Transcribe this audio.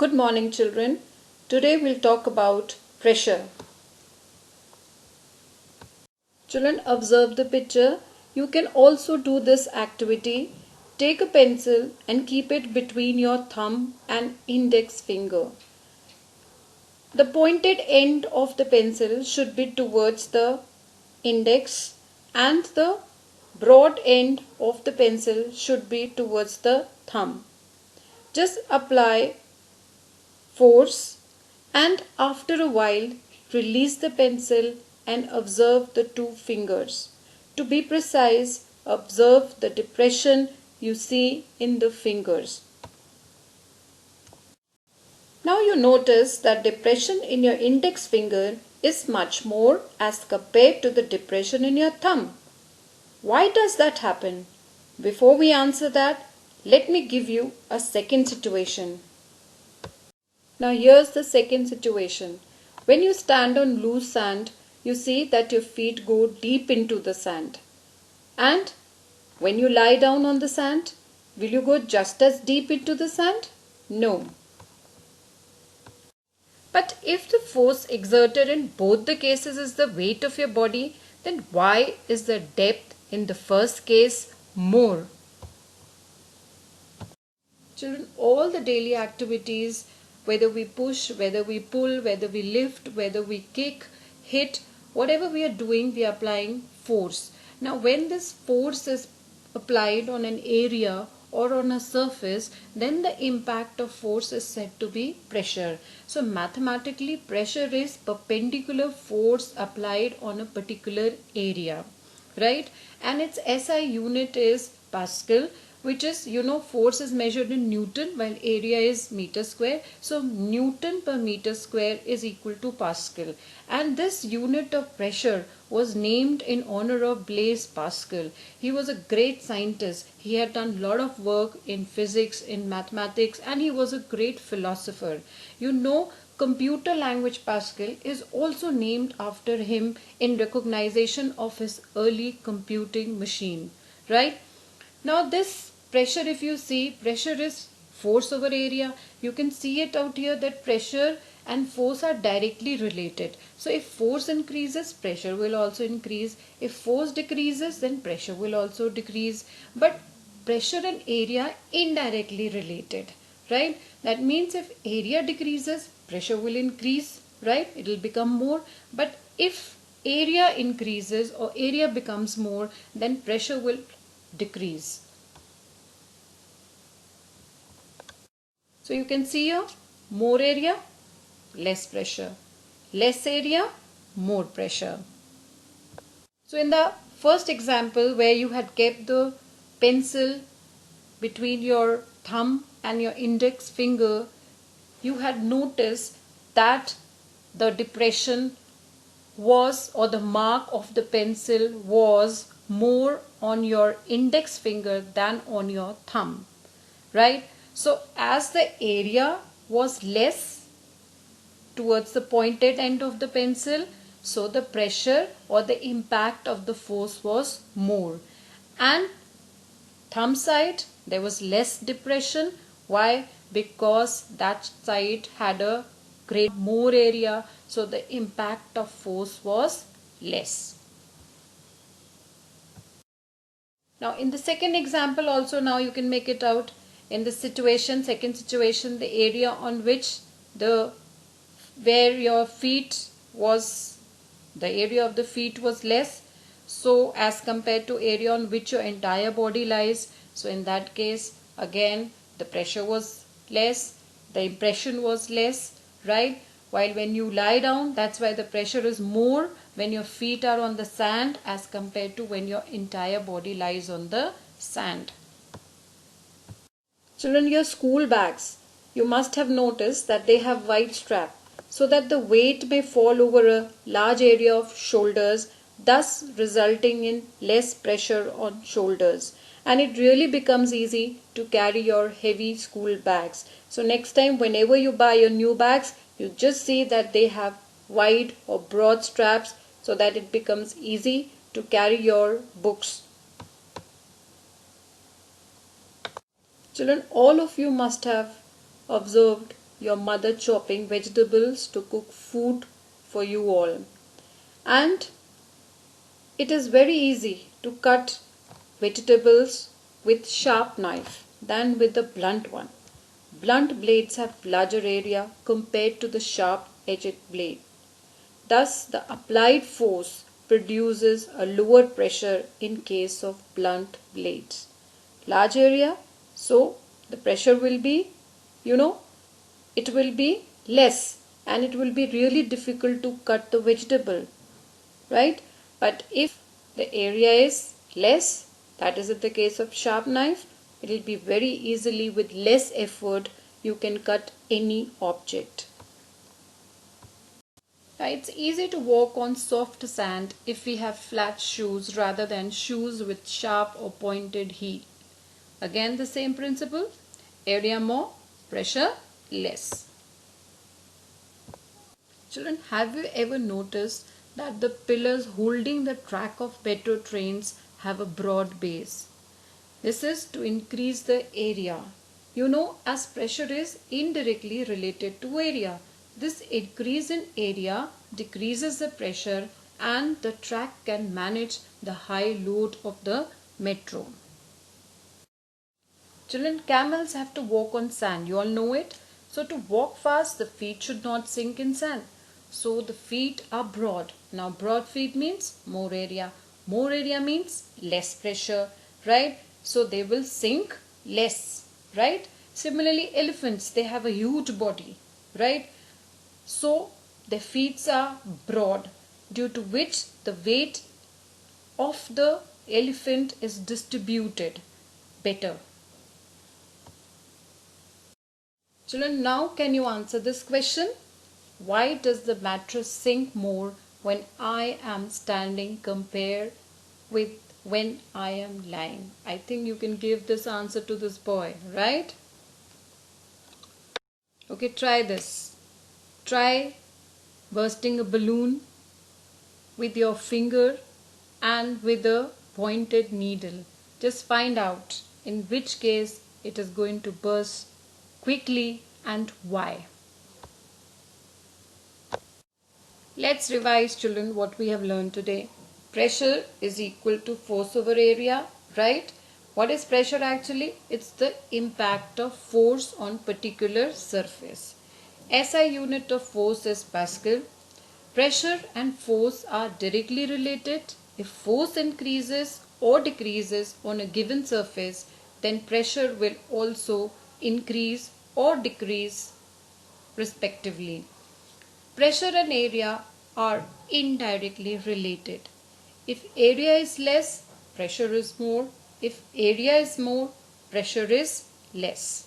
Good morning, children. Today we'll talk about pressure. Children, observe the picture. You can also do this activity. Take a pencil and keep it between your thumb and index finger. The pointed end of the pencil should be towards the index and the broad end of the pencil should be towards the thumb. Just apply force and after a while release the pencil and observe the two fingers. To be precise, observe the depression you see in the fingers. Now you notice that depression in your index finger is much more as compared to the depression in your thumb. Why does that happen? Before we answer that, let me give you a second situation. Now here's the second situation. When you stand on loose sand, you see that your feet go deep into the sand. And when you lie down on the sand, will you go just as deep into the sand? No. But if the force exerted in both the cases is the weight of your body, then why is the depth in the first case more? Children, all the daily activities, whether we push, whether we pull, whether we lift, whether we kick, hit, whatever we are doing, we are applying force. Now, when this force is applied on an area or on a surface, then the impact of force is said to be pressure. So, mathematically, pressure is perpendicular force applied on a particular area, right? And its SI unit is Pascal, which is, force is measured in Newton while area is meter square. So Newton per meter square is equal to Pascal. And this unit of pressure was named in honor of Blaise Pascal. He was a great scientist. He had done a lot of work in physics, in mathematics, and he was a great philosopher. Computer language Pascal is also named after him in recognition of his early computing machine, right? Now this pressure, if you see, pressure is force over area. You can see it out here that pressure and force are directly related. So if force increases, pressure will also increase. If force decreases, then pressure will also decrease. But pressure and area indirectly related, right? That means if area decreases, pressure will increase, right? It will become more. But if area increases or area becomes more, then pressure will decrease. So you can see here, more area, less pressure. Less area, more pressure. So in the first example where you had kept the pencil between your thumb and your index finger, you had noticed that the depression was, or the mark of the pencil was more on your index finger than on your thumb, right? So as the area was less towards the pointed end of the pencil, so the pressure or the impact of the force was more. And thumb side, there was less depression. Why? Because that side had a more area, so the impact of force was less. Now in the second example also, now you can make it out. In the second situation, the area on which where your feet was, the area of the feet was less, so as compared to area on which your entire body lies. So in that case, again, the pressure was less, the impression was less, right? While when you lie down, that's why the pressure is more when your feet are on the sand as compared to when your entire body lies on the sand. Children, your school bags, you must have noticed that they have wide strap so that the weight may fall over a large area of shoulders, thus resulting in less pressure on shoulders. And it really becomes easy to carry your heavy school bags. So next time whenever you buy your new bags, you just see that they have wide or broad straps so that it becomes easy to carry your books. Children, all of you must have observed your mother chopping vegetables to cook food for you all. And it is very easy to cut vegetables with sharp knife than with the blunt one. Blunt blades have larger area compared to the sharp edged blade. Thus, the applied force produces a lower pressure in case of blunt blades. Large area, so the pressure will be, it will be less and it will be really difficult to cut the vegetable, right? But if the area is less, that is in the case of sharp knife, it will be very easily with less effort you can cut any object. It's easy to walk on soft sand if we have flat shoes rather than shoes with sharp or pointed heel. Again the same principle, area more, pressure less. Children, have you ever noticed that the pillars holding the track of metro trains have a broad base? This is to increase the area. As pressure is indirectly related to area. This increase in area decreases the pressure and the track can manage the high load of the metro. Children, camels have to walk on sand. You all know it. So to walk fast, the feet should not sink in sand. So the feet are broad. Now broad feet means more area. More area means less pressure, right? So they will sink less, right? Similarly, elephants, they have a huge body, right? So their feet are broad, due to which the weight of the elephant is distributed better. Children, now can you answer this question? Why does the mattress sink more when I am standing compared with when I am lying? I think you can give this answer to this boy, right? Okay, try this. Try bursting a balloon with your finger and with a pointed needle. Just find out in which case it is going to burst quickly and why. Let's revise, children, what we have learned today. Pressure is equal to force over area, right? What is pressure actually? It's the impact of force on particular surface. SI unit of force is Pascal. Pressure and force are directly related. If force increases or decreases on a given surface, then pressure will also increase or decrease respectively. Pressure and area are indirectly related. If area is less, pressure is more. If area is more, pressure is less.